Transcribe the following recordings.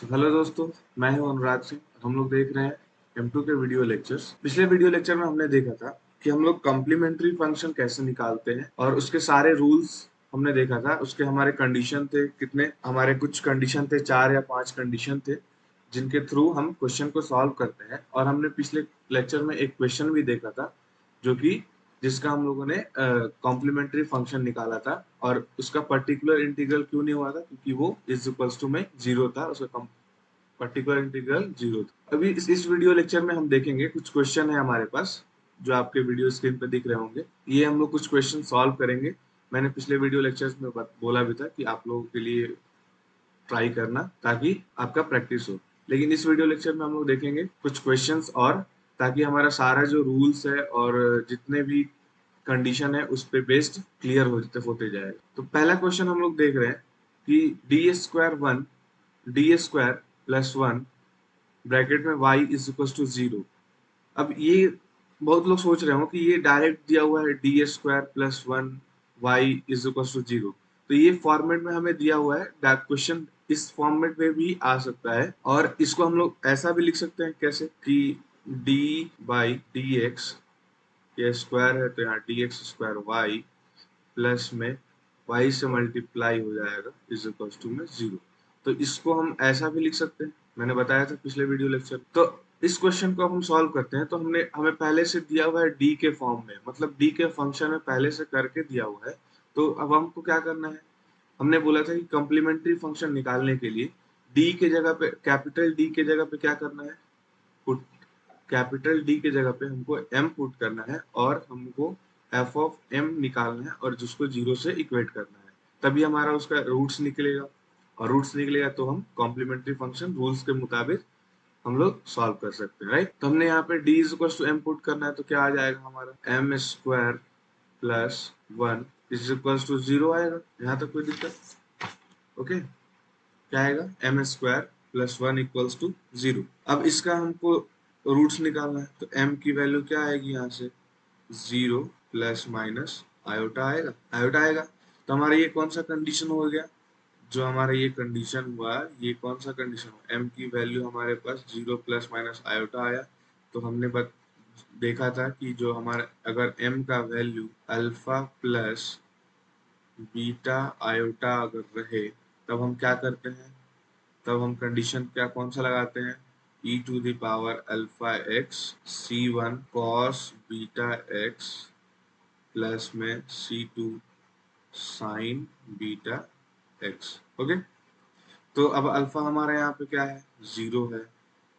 Hello दोस्तों, मैं हूं अनुराग सिंह। हम लोग देख रहे हैं M2 के वीडियो लेक्चर्स। पिछले वीडियो लेक्चर में हमने देखा था कि हम लोग कॉम्प्लीमेंट्री फंक्शन कैसे निकालते हैं और उसके सारे रूल्स हमने देखा था। उसके हमारे कंडीशन थे, कितने हमारे कुछ कंडीशन थे, 4 या 5 कंडीशन थे जिनके थ्रू हम क्वेश्चन को सॉल्व करते हैं। और हमने पिछले लेक्चर में एक क्वेश्चन भी देखा था जो कि जिसका हम लोगों ने कॉम्प्लीमेंट्री फंक्शन निकाला था और उसका पर्टिकुलर इंटीग्रल क्यों नहीं हुआ था, क्योंकि वो इज इक्वल्स टू में जीरो था। उसका पर्टिकुलर इंटीग्रल जीरो था। अभी इस वीडियो लेक्चर में हम देखेंगे, कुछ क्वेश्चन है हमारे पास जो आपके वीडियो स्क्रीन पे दिख रहे होंगे। ये हम लोग कुछ क्वेश्चन सॉल्व करेंगे। मैंने पिछले वीडियो लेक्चर्स में बोला भी था कि आप लोगों के लिए ट्राई करना ताकि आपका प्रैक्टिस हो। लेकिन इस वीडियो लेक्चर में हम लोग देखेंगे कुछ क्वेश्चंस और, ताकि हमारा सारा जो रूल्स है और जितने भी कंडीशन है उस पे बेस्ड क्लियर होते जाएगा। तो पहला क्वेश्चन हम लोग देख रहे हैं कि D square plus one bracket में y is equal to zero. अब ये बहुत लोग सोच रहे हो कि ये डायरेक्ट दिया हुआ है D square plus one y is equal to zero, तो ये फॉर्मेट में हमें दिया हुआ है। क्वेश्चन इस फॉर्मेट में भी आ सकता है और इसको हम लोग ऐसा भी लिख सकते हैं, कैसे कि डी बाई डी एक्स, ये स्क्वायर है तो यहाँ d x square y plus में y से मल्टीप्लाई हो जाएगा इज इक्वल टू में जीरो। तो इसको हम ऐसा भी लिख सकते हैं, मैंने बताया था पिछले वीडियो लेक्चर। तो इस क्वेश्चन को अब हम सॉल्व करते हैं। तो हमने हमें पहले से दिया हुआ है डी के फॉर्म में, मतलब डी के फंक्शन में पहले से करके दिया हुआ है। तो अब हमको क्या करना है, हमने बोला था कि कॉम्प्लीमेंट्री फंक्शन निकालने के लिए डी के जगह पे, कैपिटल डी के जगह पे क्या करना है, पुट कैपिटल डी के जगह पे हमको m पुट करना है और हमको f ऑफ m निकालना है और जिसको जीरो से इक्वेट करना है। तभी हमारा उसका रूट्स निकलेगा और रूट्स निकलेगा तो हम कॉम्प्लीमेंट्री फंक्शन रूल्स के मुताबिक हम लोग सॉल्व कर सकते हैं, राइट। तो हमने यहाँ पे d is equal to m put करना है, तो क्या आ जाएगा हमारा m square plus one is equal to zero आएगा। यहाँ तक कोई दिक्कत? ओके, क्या आएगा, m square plus one equals to zero. अब इसका हमको रूट्स निकालना है, तो m की वैल्यू क्या आएगी, यहाँ से जीरो प्लस माइनस आयोटा आएगा, आयोटा आएगा। तो हमारा ये कौन सा कंडीशन हो गया, जो हमारा ये कंडीशन हुआ, ये कौन सा कंडीशन हुआ, m की वैल्यू हमारे पास जीरो प्लस माइनस आयोटा आया। तो हमने देखा था कि जो हमारा अगर m का value alpha plus beta iota अगर रहे, तब हम क्या करते हैं, तब हम कंडीशन क्या कौन सा लगाते हैं, e to the power alpha x c one cos beta x plus में c two sine beta x. Okay, तो अब अल्फा हमारा यहाँ पे क्या है, जीरो है।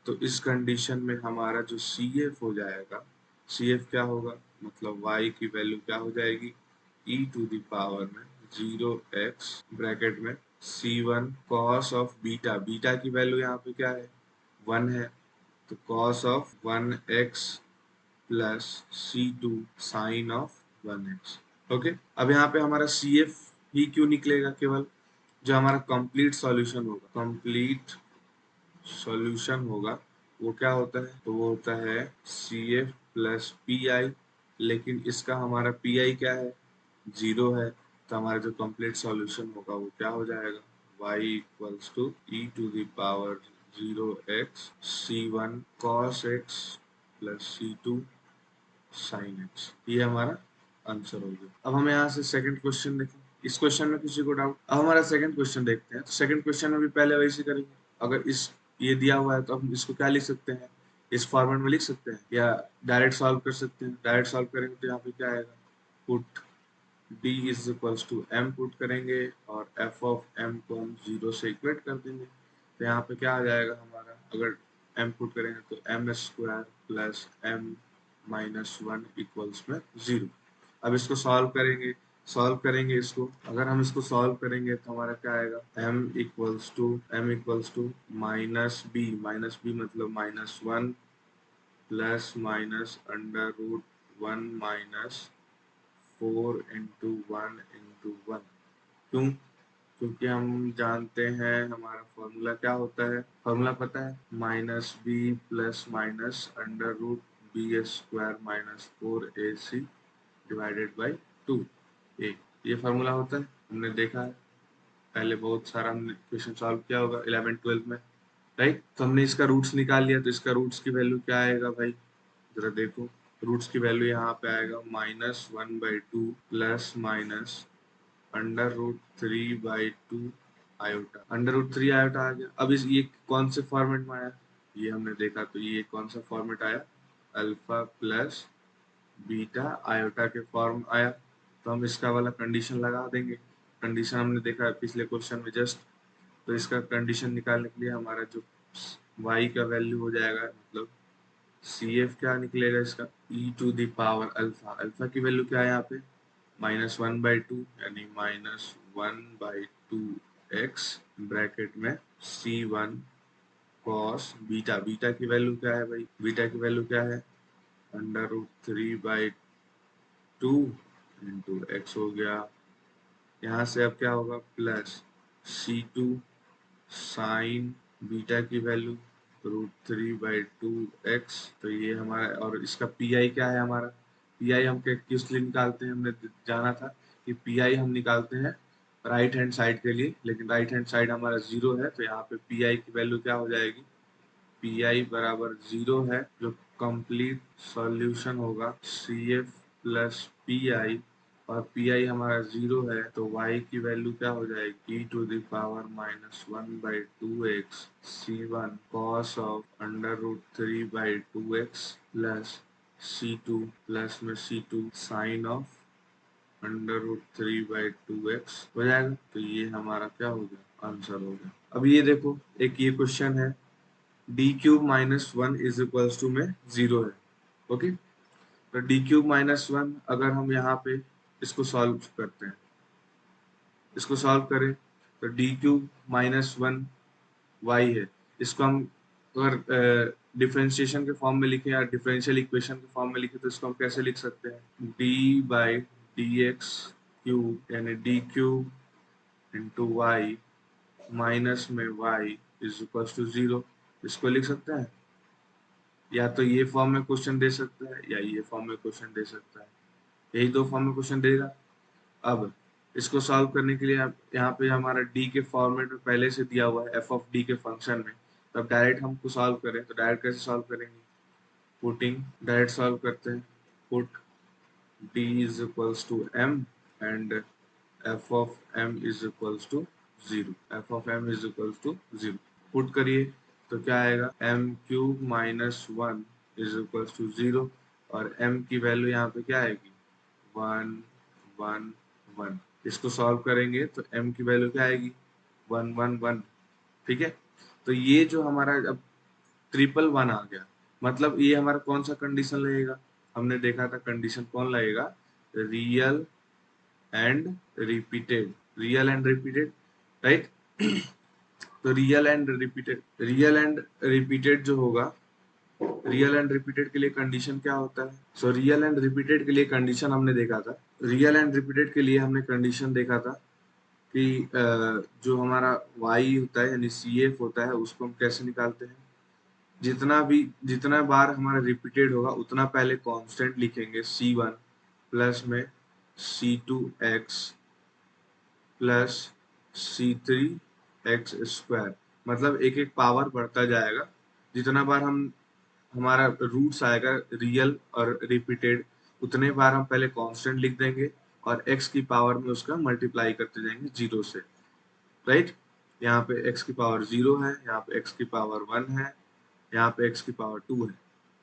तो इस कंडीशन में हमारा जो सी एफ हो जाएगा, सी एफ क्या होगा, मतलब y की वैल्यू क्या हो जाएगी, e टू द पावर में जीरो एक्स ब्रैकेट में c one cos of beta, beta की वैल्यू यहाँ पे क्या है, वन है। तो cos of one x plus c two sine of one x. Okay, अब यहाँ पे हमारा सी एफ ही क्यों निकलेगा, केवल जो हमारा कंप्लीट सॉल्यूशन होगा, कंप्लीट सॉल्यूशन होगा वो क्या होता है, तो वो होता है C F plus P I. लेकिन इसका हमारा पी आई क्या है, जीरो है। तो हमारा जो कंप्लीट सॉल्यूशन होगा वो क्या हो जाएगा, y equals to e to the power zero x c one cos x plus c two sine x. ये हमारा आंसर हो गया। अब हम यहाँ से सेकंड क्वेश्चन देखें। इस क्वेश्चन में किसी को डाउट? अब हमारा सेकंड क्वेश्चन देखते हैं। तो सेकंड क्वेश्चन में भी पहले वैसे करेंगे। अगर इस ये दिया हुआ है तो हम इसको क्या लिख सकते हैं, इस फॉर्मेट में लिख सकते हैं या डायरेक्ट सॉल्व कर सकते हैं। डायरेक्ट सॉल्व करेंगे तो यहाँ पे क्या आएगा, put d is equals to m put करेंगे और f ऑफ m को हम जीरो से इक्वेट कर देंगे। तो यहाँ पे क्या आ जाएगा हमारा, अगर m पुट करेंगे तो m square plus m minus one equals में जीरो। अब इसको सॉल्व करेंगे इसको। अगर हम इसको सॉल्व करेंगे तो हमारा क्या आएगा, m equals to minus b मतलब minus one plus minus under root one minus four into one. क्यों? क्योंकि हम जानते हैं हमारा फॉर्मूला क्या होता है, फॉर्मूला पता है, minus b plus minus under root b square minus four a c divided by two a. ये फार्मूला होता है, हमने देखा है पहले, बहुत सारा हमने क्वेश्चन सॉल्व किया होगा 11th 12th में। राइट। तो हमने इसका रूट्स निकाल लिया, तो इसका रूट्स की वैल्यू क्या आएगा भाई, जरा देखो। रूट्स की वैल्यू यहाँ पे आएगा -1/2 प्लस माइनस √3/2 आयोटा। √3 आयोटा आ गया। अब इस ये कौन से फॉर्मेट में आया, ये हमने देखा, तो ये कौन सा फॉर्मेट आया, अल्फा प्लस बीटा आयोटा के फॉर्म आया। तो हम इसका वाला कंडीशन लगा देंगे। कंडीशन हमने देखा है पिछले क्वेश्चन में जस्ट। तो इसका कंडीशन निकालने के लिए हमारा जो y का वैल्यू हो जाएगा, मतलब CF क्या निकलेगा इसका, e⁻, अल्फा। अल्फा की वैल्यू क्या है यहाँ पे, -1/2, यानी -1/2x ब्रैकेट में C1 cos बीटा। बीटा की वैल्यू क्या है भाई, बीटा की वैल्यू क्या है, √3/2 इंटू x हो गया। यहाँ से अब क्या होगा, प्लस C2 साइन बीटा की वैल्यू √3/2x। तो ये हमारा, और इसका पी आई क्या है, हमारा पी आई हम किस लिए निकालते हैं, हमने जाना था कि पी आई हम निकालते हैं राइट हैंड साइड के लिए, लेकिन राइट हैंड साइड हमारा 0 है, तो यहाँ पे पी आई की वैल्यू क्या हो जाएगी, पी आई बराबर 0 है, जो कंप्लीट सॉल्यूशन होगा C F plus P I, और पी आई हमारा 0 है, तो y की वैल्यू क्या हो जाएगी, e⁻⁻1/2x c1 cos of √3/2x plus c2 plus में c2 साइन ऑफ √3/2x हो जाएगा। तो ये हमारा क्या हो गया, आंसर हो गया। अब ये देखो, एक ये क्वेश्चन है, d³ - 1 इज इक्वल्स टू में 0 है। ओके, तो d³ - 1 अगर हम यहाँ पे इसको सॉल्व करते हैं, इसको सॉल्व करें, तो d³ - 1 y है। इसको हम अगर डिफरेंशिएशन के फॉर्म में लिखें या डिफरेंशियल इक्वेशन के फॉर्म में लिखें, तो इसको हम कैसे लिख सकते हैं, d/dx³ यानी d³ इंटू वाई माइनस में y इज इक्वल्स टू 0। इसको लिख सकते हैं, या तो ये फॉर्म में क्वेश्चन दे सकता है, या ये फॉर्म में क्वेश्चन दे सकता है। यही दो फॉर्म में क्वेश्चन देगा। अब इसको सॉल्व करने के लिए आप यहाँ पे हमारा डी के फॉर्मेट में पहले से दिया हुआ है एफ ऑफ डी के फंक्शन में। तब डायरेक्ट हमको सॉल्व करें, तो डायरेक्ट कैसे सॉल्व करेंगे, पुटिंग, डायरेक्ट सॉल्व करते हैं, put D is equals to m and f of m is equals to 0। F of m is equals to 0 put करिए, तो क्या आएगा, m³ - 1 इज इक्वल्स टू 0, और m की वैल्यू यहाँ पे क्या आएगी, 1 1 1। इसको सॉल्व करेंगे तो m की वैल्यू क्या आएगी, 1 1 1। ठीक है, तो ये जो हमारा अब 111 आ गया, मतलब ये हमारा कौन सा कंडीशन लगेगा, हमने देखा था कंडीशन कौन लगेगा, real and repeated, real and repeated, right. तो रियल एंड रिपीटेड जो होगा, रियल एंड रिपीटेड के लिए कंडीशन क्या होता है, सो रियल एंड रिपीटेड के लिए कंडीशन हमने देखा था, रियल एंड रिपीटेड के लिए हमने कंडीशन देखा था कि जो हमारा y होता है यानी सी एफ होता है, उसको हम कैसे निकालते हैं, जितना बार हमारा रिपीटेड होगा उतना पहले कांस्टेंट लिखेंगे c1 प्लस में c2x प्लस c3x², मतलब एक एक पावर बढ़ता जाएगा। जितना बार हमारा रूट्स आएगा रियल और रिपीटेड, उतने बार हम पहले कांस्टेंट लिख देंगे और x की पावर में उसका मल्टीप्लाई करते जाएंगे 0 से, राइट। यहाँ पे x की पावर 0 है, यहाँ पे x की पावर 1 है, यहाँ पे x की पावर 2 है।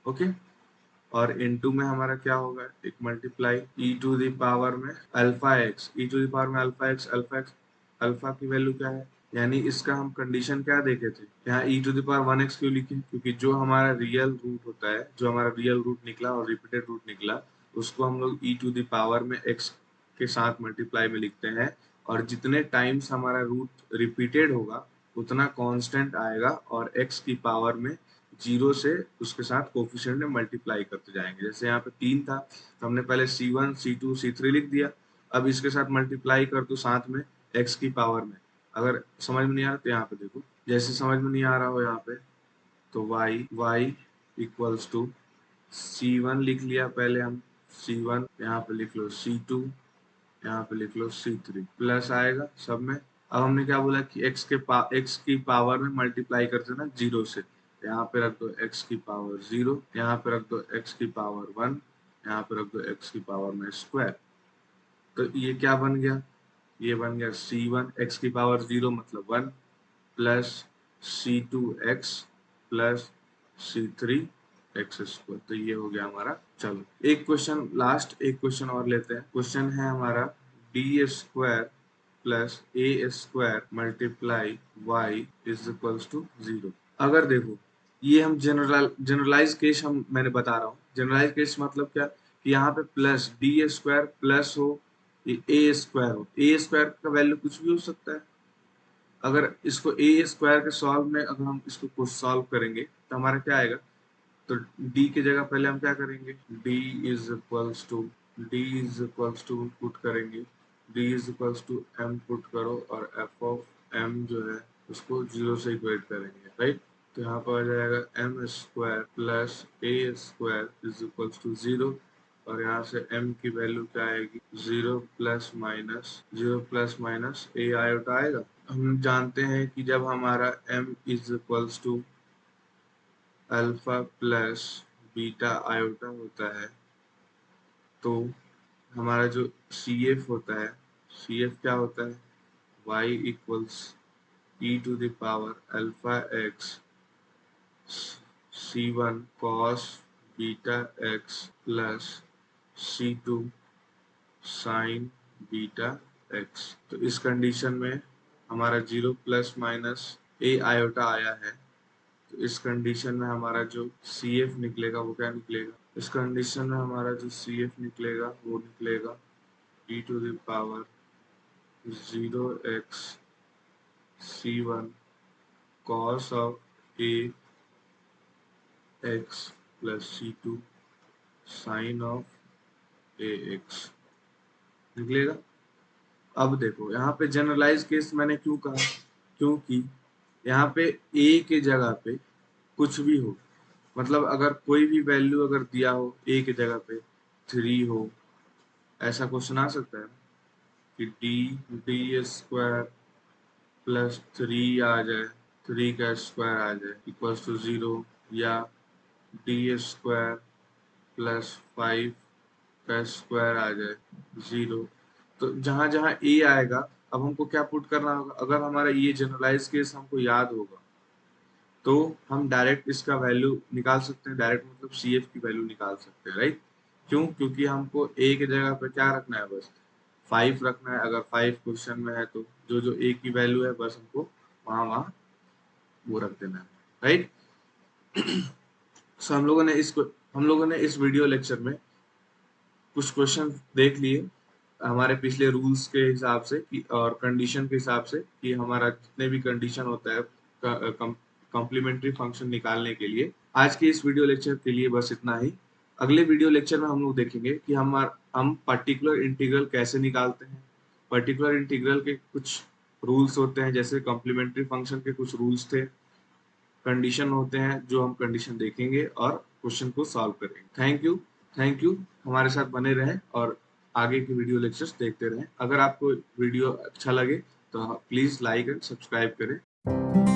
ओके, और इनटू में हमारा क्या होगा, एक मल्टीप्लाई e⁻ में अल्फा एक्स, e⁻ में अल्फा एक्स, अल्फा की वैल्यू क्या है, यानी इसका हम कंडीशन क्या देखे थे, यहाँ e⁻1x क्यों लिखे, क्योंकि जो हमारा रियल रूट होता है, जो हमारा रियल रूट निकला और रिपीटेड रूट निकला, उसको हम लोग e⁻ में x के साथ मल्टीप्लाई में लिखते हैं, और जितने टाइम्स हमारा रूट रिपीटेड होगा उतना कांस्टेंट आएगा, और x की पावर में 0 से उसके साथ कोफिशिएंट में मल्टीप्लाई करते जाएंगे। जैसे यहाँ पे 3 था, तो हमने पहले c1 c2 c3 लिख दिया, अब इसके साथ मल्टीप्लाई कर दो साथ में x की पावर में। अगर समझ में नहीं आ रहा तो यहाँ पे देखो, जैसे समझ में नहीं आ रहा हो यहाँ पे, तो y इक्वल्स टू c1 लिख लिया पहले हम, c1 यहाँ पे लिख लो c2, यहाँ पे लिख लो c3, प्लस आएगा सब में। अब हमने क्या बोला कि x की पावर में मल्टीप्लाई करते ना 0 से, यहाँ पे रख दो x की पावर 0, यहाँ पे रख दो x की पावर 1, यहाँ पे रख दो x की पावर में स्क्वायर। तो ये क्या बन गया, ये बन गया c1 x की पावर 0 मतलब 1 plus c2 x plus c3 x square. तो ये हो गया हमारा। चलो एक क्वेश्चन लास्ट, एक क्वेश्चन और लेते हैं। क्वेश्चन है हमारा D square plus a square multiply y is equals to 0। अगर देखो ये हम जनरलाइज केस हम मैंने बता रहा हूँ। जनरलाइज केस मतलब क्या कि यहाँ पे प्लस डी स्क्वायर प्लस हो ए स्क्वायर हो, ए स्क्वायर का वैल्यू कुछ भी हो सकता है। अगर इसको ए स्क्वायर के सॉल्व में अगर हम इसको कुछ सॉल्व करेंगे तो हमारा क्या आएगा, तो d की जगह पहले हम क्या करेंगे, d is equals to put करेंगे, d is equals to m put करो और f ऑफ m जो है उसको 0 से इक्वेट करेंगे, राइट। तो यहाँ पर आ जाएगा m square plus a square is equals to 0 और यहाँ से m की वैल्यू क्या आएगी, 0 प्लस माइनस a आयोटा आएगा। हम जानते हैं कि जब हमारा m is equals to alpha plus beta iota होता है तो हमारा जो सी एफ होता है, सी एफ क्या होता है, y equals e to the power alpha x c one cos beta x plus c two sine beta x. तो इस कंडीशन में हमारा 0 प्लस माइनस ए आयोटा आया है, तो इस कंडीशन में हमारा जो सी एफ निकलेगा वो क्या निकलेगा, इस कंडीशन में हमारा जो सी एफ निकलेगा वो निकलेगा e to the power 0x c1 cos of a x plus c2 sine of a x निकलेगा। अब देखो यहाँ पे जनरलाइज केस मैंने क्यों कहा, क्योंकि यहाँ पे a के जगह पे कुछ भी हो, मतलब अगर कोई भी वैल्यू अगर दिया हो a के जगह पे 3 हो, ऐसा क्वेश्चन आ सकता है कि डी स्क्वायर प्लस 3 आ जाए, 3 का स्क्वायर आ जाए इक्वल्स टू 0, या डी स्क्वायर प्लस 5 का स्क्वायर आ जाए 0। तो जहां जहां ए आएगा अब हमको क्या पुट करना होगा, अगर हमारा ये जनरलाइज केस हमको याद होगा तो हम डायरेक्ट इसका वैल्यू निकाल सकते हैं, डायरेक्ट मतलब सी एफ की वैल्यू निकाल सकते हैं, राइट। क्यों, क्योंकि हमको ए के जगह पे क्या रखना है, बस 5 रखना है। अगर 5 क्वेश्चन में है तो जो जो ए की वैल्यू है बस हमको वहां वहां वो रख देना है, राइट। सो हम लोगों ने इस वीडियो लेक्चर में कुछ क्वेश्चन देख लिए हमारे पिछले रूल्स के हिसाब से कि और कंडीशन के हिसाब से कि हमारा जितने भी कंडीशन होता है कॉम्प्लीमेंट्री फंक्शन निकालने के लिए। आज के इस वीडियो लेक्चर के लिए बस इतना ही। अगले वीडियो लेक्चर में हम लोग देखेंगे कि हम पर्टिकुलर इंटीग्रल कैसे निकालते हैं। पर्टिकुलर इंटीग्रल के कुछ रूल्स होते हैं, जैसे कॉम्प्लीमेंट्री फंक्शन के कुछ रूल्स थे, कंडीशन होते हैं जो हम कंडीशन देखेंगे और क्वेश्चन को सॉल्व करेंगे। थैंक यू हमारे साथ बने रहें और आगे के वीडियो लेक्चर्स देखते रहें। अगर आपको वीडियो अच्छा लगे तो प्लीज लाइक एंड सब्सक्राइब करें।